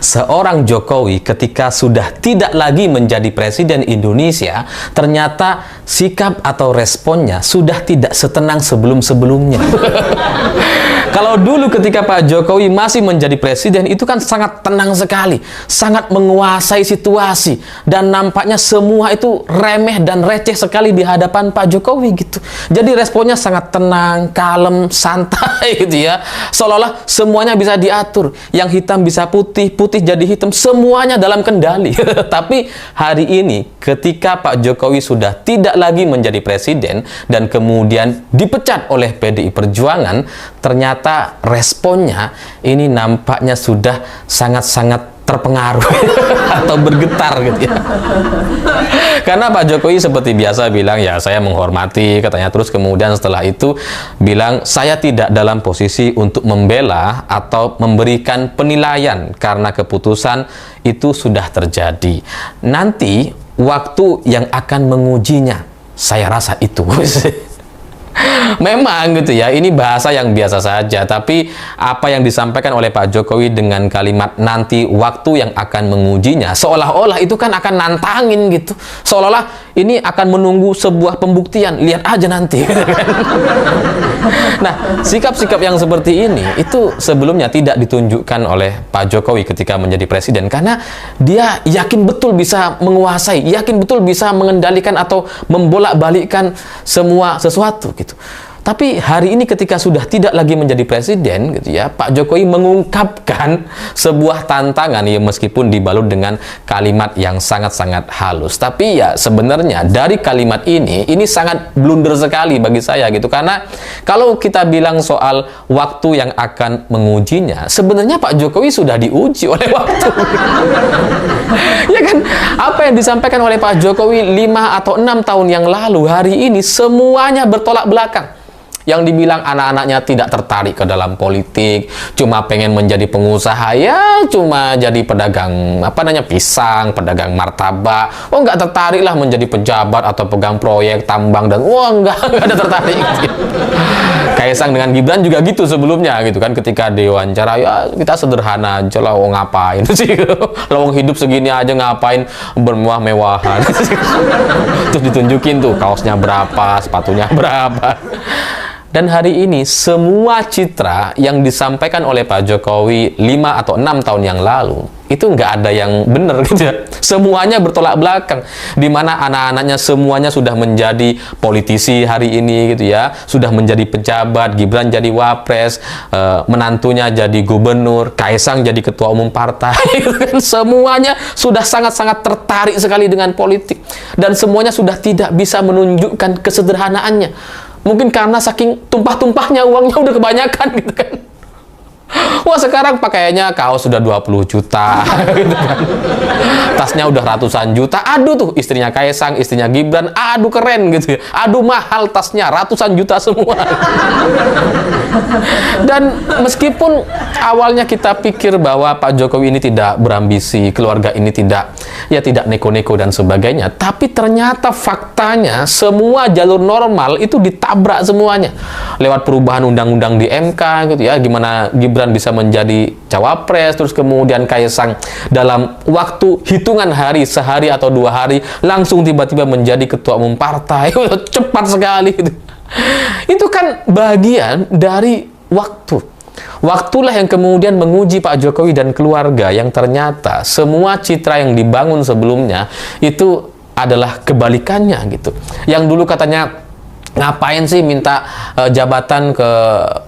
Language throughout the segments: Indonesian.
Seorang Jokowi ketika sudah tidak lagi menjadi presiden Indonesia, ternyata sikap atau responnya sudah tidak setenang sebelum-sebelumnya. Kalau dulu ketika Pak Jokowi masih menjadi presiden, itu kan sangat tenang sekali, sangat menguasai situasi, dan nampaknya semua itu remeh dan receh sekali di hadapan Pak Jokowi gitu. Jadi responnya sangat tenang, kalem, santai gitu ya. Seolah-olah semuanya bisa diatur, yang hitam bisa putih, putih jadi hitam, semuanya dalam kendali. Tapi hari ini ketika Pak Jokowi sudah tidak lagi menjadi presiden dan kemudian dipecat oleh PDI Perjuangan, ternyata responnya ini nampaknya sudah sangat-sangat terpengaruh atau bergetar gitu ya. Karena Pak Jokowi seperti biasa bilang, ya saya menghormati katanya, terus kemudian setelah itu bilang saya tidak dalam posisi untuk membela atau memberikan penilaian karena keputusan itu sudah terjadi. Nanti waktu yang akan mengujinya, saya rasa itu. Memang gitu ya, ini bahasa yang biasa saja, tapi apa yang disampaikan oleh Pak Jokowi dengan kalimat nanti waktu yang akan mengujinya, seolah-olah itu kan akan nantangin gitu, seolah-olah ini akan menunggu sebuah pembuktian, lihat aja nanti. Nah, sikap-sikap yang seperti ini itu sebelumnya tidak ditunjukkan oleh Pak Jokowi ketika menjadi presiden, karena dia yakin betul bisa menguasai, yakin betul bisa mengendalikan atau membolak-balikkan semua sesuatu gitu. Tapi hari ini ketika sudah tidak lagi menjadi presiden gitu ya, Pak Jokowi mengungkapkan sebuah tantangan ya, meskipun dibalut dengan kalimat yang sangat-sangat halus. Tapi ya sebenarnya dari kalimat ini sangat blunder sekali bagi saya gitu, karena kalau kita bilang soal waktu yang akan mengujinya, sebenarnya Pak Jokowi sudah diuji oleh waktu. Ya kan, apa yang disampaikan oleh Pak Jokowi 5 atau 6 tahun yang lalu, hari ini semuanya bertolak belakang. Yang dibilang anak-anaknya tidak tertarik ke dalam politik, cuma pengen menjadi pengusaha, ya cuma jadi pedagang pisang, pedagang martabak. Oh, nggak tertarik lah menjadi pejabat atau pegang proyek tambang, dan nggak ada tertarik. Kaisang dengan Gibran juga gitu sebelumnya gitu kan, ketika diwawancara, ya kita sederhana aja lah, ngapain sih, lowong hidup segini aja ngapain bermewah-mewahan. Terus ditunjukin tuh kaosnya berapa, sepatunya berapa. Dan hari ini semua citra yang disampaikan oleh Pak Jokowi 5 atau 6 tahun yang lalu itu nggak ada yang benar gitu ya. Semuanya bertolak belakang, di mana anak-anaknya semuanya sudah menjadi politisi hari ini gitu ya, sudah menjadi pejabat, Gibran jadi wapres, menantunya jadi gubernur, Kaisang jadi ketua umum partai. Semuanya sudah sangat-sangat tertarik sekali dengan politik, dan semuanya sudah tidak bisa menunjukkan kesederhanaannya. Mungkin karena saking tumpah-tumpahnya uangnya udah kebanyakan gitu kan. Wah, sekarang pakaiannya kaos sudah 20 juta gitu kan. Tasnya udah ratusan juta. Aduh tuh, istrinya Kaisang, istrinya Gibran, aduh keren gitu ya. Aduh mahal tasnya, ratusan juta semua. Dan meskipun awalnya kita pikir bahwa Pak Jokowi ini tidak berambisi, keluarga ini tidak neko-neko dan sebagainya, tapi ternyata faktanya semua jalur normal itu ditabrak semuanya. Lewat perubahan undang-undang di MK gitu ya, gimana Gibran bisa menjadi cawapres, terus kemudian Kaisang dalam waktu hitungan hari, sehari atau 2 hari langsung tiba-tiba menjadi ketua umum partai. Cepat sekali gitu. Itu kan bagian dari waktu. Waktulah yang kemudian menguji Pak Jokowi dan keluarga, yang ternyata semua citra yang dibangun sebelumnya itu adalah kebalikannya gitu. Yang dulu katanya ngapain sih minta jabatan ke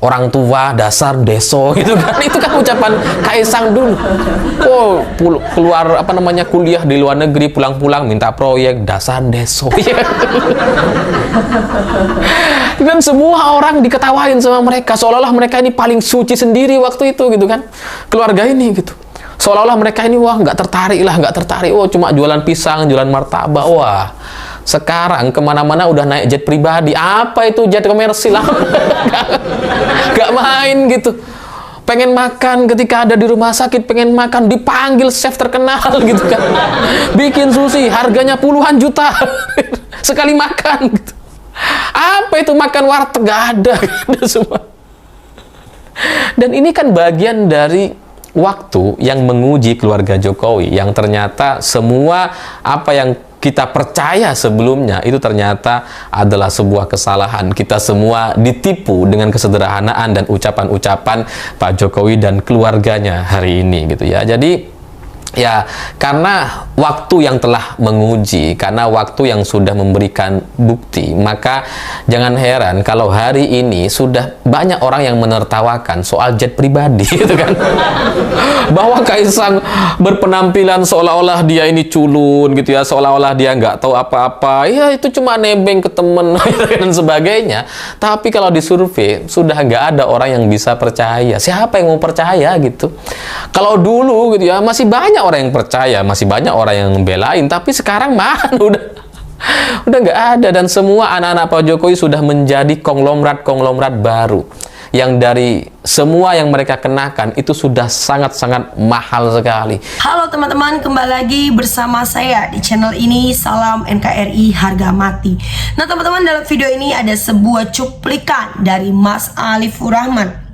orang tua, dasar deso gitu kan. Itu kan ucapan Kaisang dulu. Oh, keluar kuliah di luar negeri, pulang-pulang minta proyek, dasar deso. Dan semua orang diketawain sama mereka, seolah-olah mereka ini paling suci sendiri waktu itu gitu kan, keluarga ini gitu. Seolah-olah mereka ini nggak tertarik, cuma jualan pisang, jualan martabak. Wah, sekarang kemana-mana udah naik jet pribadi. Apa itu jet komersil? Gak main gitu. Pengen makan ketika ada di rumah sakit, pengen makan dipanggil chef terkenal gitu kan. Bikin sushi, harganya puluhan juta sekali makan gitu. Apa itu makan warteg? Gak ada semua. Dan ini kan bagian dari waktu yang menguji keluarga Jokowi, yang ternyata semua apa yang kita percaya sebelumnya itu ternyata adalah sebuah kesalahan. Kita semua ditipu dengan kesederhanaan dan ucapan-ucapan Pak Jokowi dan keluarganya hari ini gitu ya. Jadi ya, karena waktu yang telah menguji, karena waktu yang sudah memberikan bukti, maka jangan heran kalau hari ini sudah banyak orang yang menertawakan soal jet pribadi gitu kan. Bahwa Kaisang berpenampilan seolah-olah dia ini culun gitu ya, seolah-olah dia nggak tahu apa-apa, ya itu cuma nebeng ke temen dan sebagainya. Tapi kalau disurvei sudah nggak ada orang yang bisa percaya. Siapa yang mau percaya gitu? Kalau dulu gitu ya masih banyak orang yang percaya, masih banyak orang yang membelain, tapi sekarang mana udah nggak ada, dan semua anak-anak Pak Jokowi sudah menjadi konglomerat baru yang dari semua yang mereka kenakan itu sudah sangat-sangat mahal sekali. Halo teman-teman, kembali lagi bersama saya di channel ini, Salam NKRI Harga Mati. Nah teman-teman, dalam video ini ada sebuah cuplikan dari Mas Alifur Rahman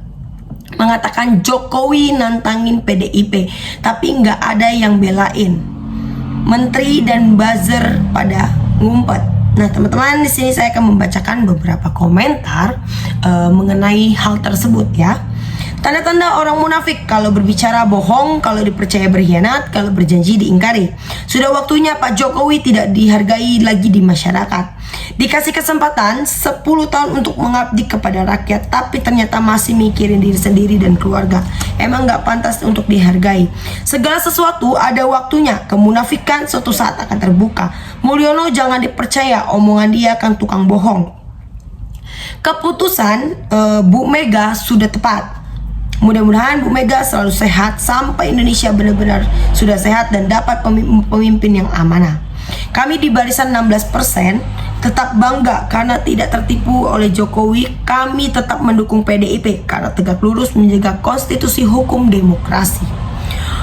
mengatakan Jokowi nantangin PDIP, tapi nggak ada yang belain. Menteri dan buzzer pada ngumpet. Nah teman-teman, di sini saya akan membacakan beberapa komentar mengenai hal tersebut ya. Tanda-tanda orang munafik: kalau berbicara bohong, kalau dipercaya berkhianat, kalau berjanji diingkari. Sudah waktunya Pak Jokowi tidak dihargai lagi di masyarakat. Dikasih kesempatan 10 tahun untuk mengabdi kepada rakyat, tapi ternyata masih mikirin diri sendiri dan keluarga. Emang nggak pantas untuk dihargai. Segala sesuatu ada waktunya. Kemunafikan suatu saat akan terbuka. Mulyono jangan dipercaya, omongan dia kan tukang bohong. Keputusan Bu Mega sudah tepat. Mudah-mudahan Bu Mega selalu sehat sampai Indonesia benar-benar sudah sehat dan dapat pemimpin yang amanah. Kami di barisan 16% tetap bangga karena tidak tertipu oleh Jokowi. Kami tetap mendukung PDIP karena tegak lurus menjaga konstitusi, hukum, demokrasi.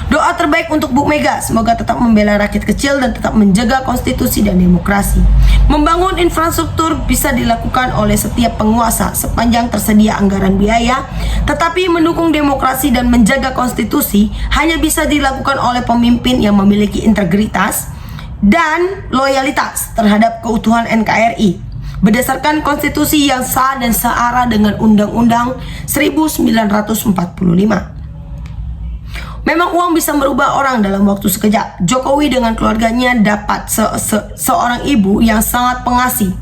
Doa terbaik untuk Bu Mega, semoga tetap membela rakyat kecil dan tetap menjaga konstitusi dan demokrasi. Membangun infrastruktur bisa dilakukan oleh setiap penguasa sepanjang tersedia anggaran biaya, tetapi mendukung demokrasi dan menjaga konstitusi hanya bisa dilakukan oleh pemimpin yang memiliki integritas dan loyalitas terhadap keutuhan NKRI berdasarkan konstitusi yang sah dan searah dengan Undang-Undang 1945. Memang uang bisa merubah orang dalam waktu sekejap. Jokowi dengan keluarganya dapat seorang ibu yang sangat pengasih.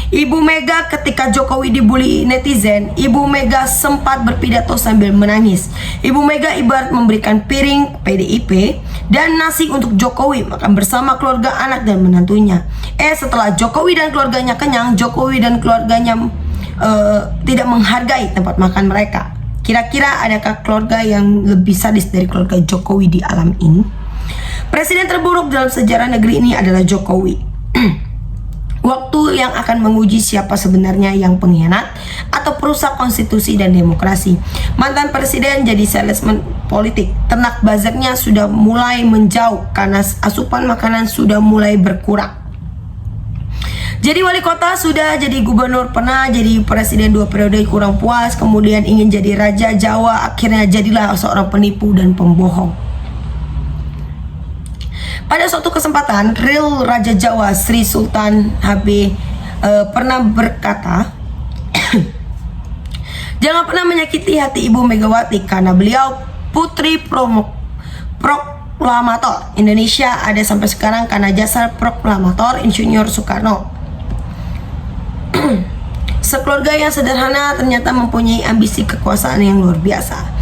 Ibu Mega ketika Jokowi dibully netizen, Ibu Mega sempat berpidato sambil menangis. Ibu Mega ibarat memberikan piring PDIP dan nasi untuk Jokowi makan bersama keluarga, anak dan menantunya. Setelah Jokowi dan keluarganya kenyang, Jokowi dan keluarganya tidak menghargai tempat makan mereka. Kira-kira adakah keluarga yang lebih sadis dari keluarga Jokowi di alam ini? Presiden terburuk dalam sejarah negeri ini adalah Jokowi. Waktu yang akan menguji siapa sebenarnya yang pengkhianat atau perusak konstitusi dan demokrasi. Mantan presiden jadi salesman politik. Ternak buzzernya sudah mulai menjauh karena asupan makanan sudah mulai berkurang. Jadi wali kota sudah, jadi gubernur pernah, jadi presiden 2 periode kurang puas, kemudian ingin jadi raja Jawa, akhirnya jadilah seorang penipu dan pembohong. Pada suatu kesempatan, real Raja Jawa Sri Sultan HB pernah berkata, jangan pernah menyakiti hati Ibu Megawati karena beliau putri proklamator Indonesia ada sampai sekarang karena jasa proklamator Insinyur Soekarno. Sekeluarga yang sederhana ternyata mempunyai ambisi kekuasaan yang luar biasa.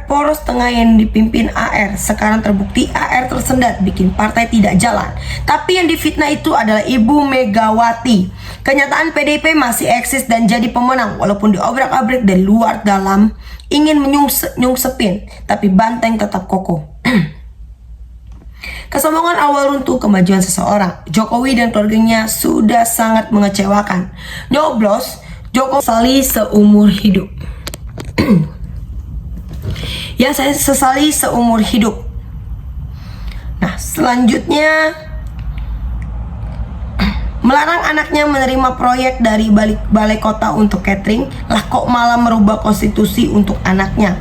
Poros tengah yang dipimpin AR sekarang terbukti AR tersendat, bikin partai tidak jalan. Tapi yang difitnah itu adalah Ibu Megawati. Kenyataan PDIP masih eksis dan jadi pemenang walaupun diobrak-abrik dari luar dalam, ingin nyungsepin, tapi banteng tetap kokoh. Kesombongan awal runtuh kemajuan seseorang. Jokowi dan keluarganya sudah sangat mengecewakan. Nyoblos, Jokowi sesali seumur hidup. Yang saya sesali seumur hidup. Nah, selanjutnya melarang anaknya menerima proyek dari balai kota untuk catering. Lah kok malah merubah konstitusi untuk anaknya.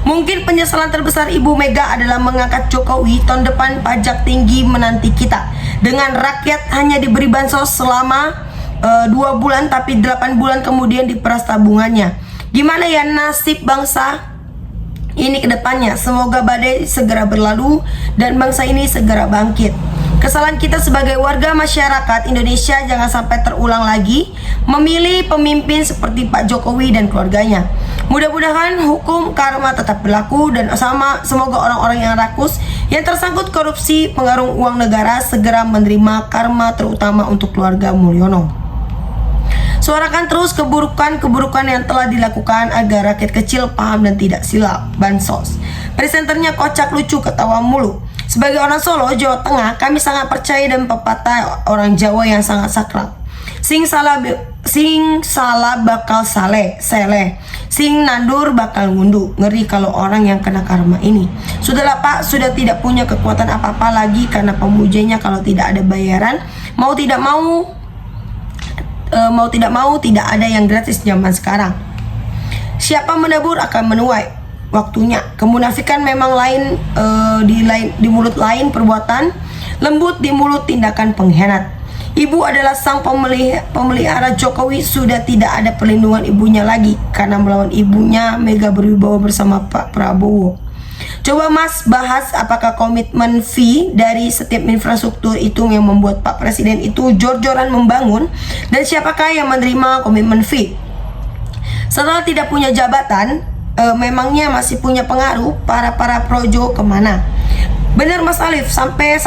Mungkin penyesalan terbesar Ibu Mega adalah mengangkat Jokowi. Tahun depan pajak tinggi menanti kita. Dengan rakyat hanya diberi bansos selama 2 bulan, tapi 8 bulan kemudian diperas tabungannya. Gimana ya nasib bangsa ini ke depannya? Semoga badai segera berlalu dan bangsa ini segera bangkit. Kesalahan kita sebagai warga masyarakat Indonesia jangan sampai terulang lagi memilih pemimpin seperti Pak Jokowi dan keluarganya. Mudah-mudahan hukum karma tetap berlaku dan semoga orang-orang yang rakus yang tersangkut korupsi pengarung uang negara segera menerima karma, terutama untuk keluarga Mulyono. Suarakan terus keburukan-keburukan yang telah dilakukan agar rakyat kecil paham dan tidak silap. Bansos. Presenternya kocak, lucu, ketawa mulu. Sebagai orang Solo, Jawa Tengah, kami sangat percaya dan pepatah orang Jawa yang sangat sakral. Sing salah bakal seleh. Sing nandur bakal ngunduh. Ngeri kalau orang yang kena karma ini. Sudahlah Pak, sudah tidak punya kekuatan apa-apa lagi karena pemujanya kalau tidak ada bayaran, mau tidak mau tidak ada yang gratis zaman sekarang. Siapa menabur akan menuai waktunya. Kemunafikan memang lain, di mulut lain perbuatan, lembut di mulut tindakan pengkhianat. Ibu adalah sang pemelihara Jokowi, sudah tidak ada perlindungan ibunya lagi karena melawan ibunya Mega berwibawa bersama Pak Prabowo. Coba Mas bahas apakah komitmen fee dari setiap infrastruktur itu yang membuat Pak Presiden itu jor-joran membangun, dan siapakah yang menerima komitmen fee? Setelah tidak punya jabatan, memangnya masih punya pengaruh para projo kemana? Benar Mas Alif, sampai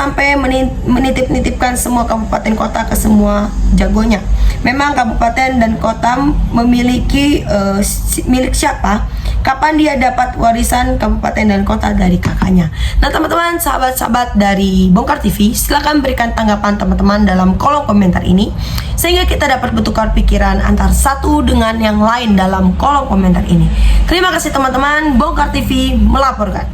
menitip-nitipkan semua kabupaten kota ke semua jagonya. Memang kabupaten dan kota memiliki milik siapa? Kapan dia dapat warisan kabupaten dan kota dari kakaknya? Nah teman-teman, sahabat-sahabat dari Bongkar TV, silahkan berikan tanggapan teman-teman dalam kolom komentar ini, sehingga kita dapat bertukar pikiran antar satu dengan yang lain dalam kolom komentar ini. Terima kasih teman-teman, Bongkar TV melaporkan.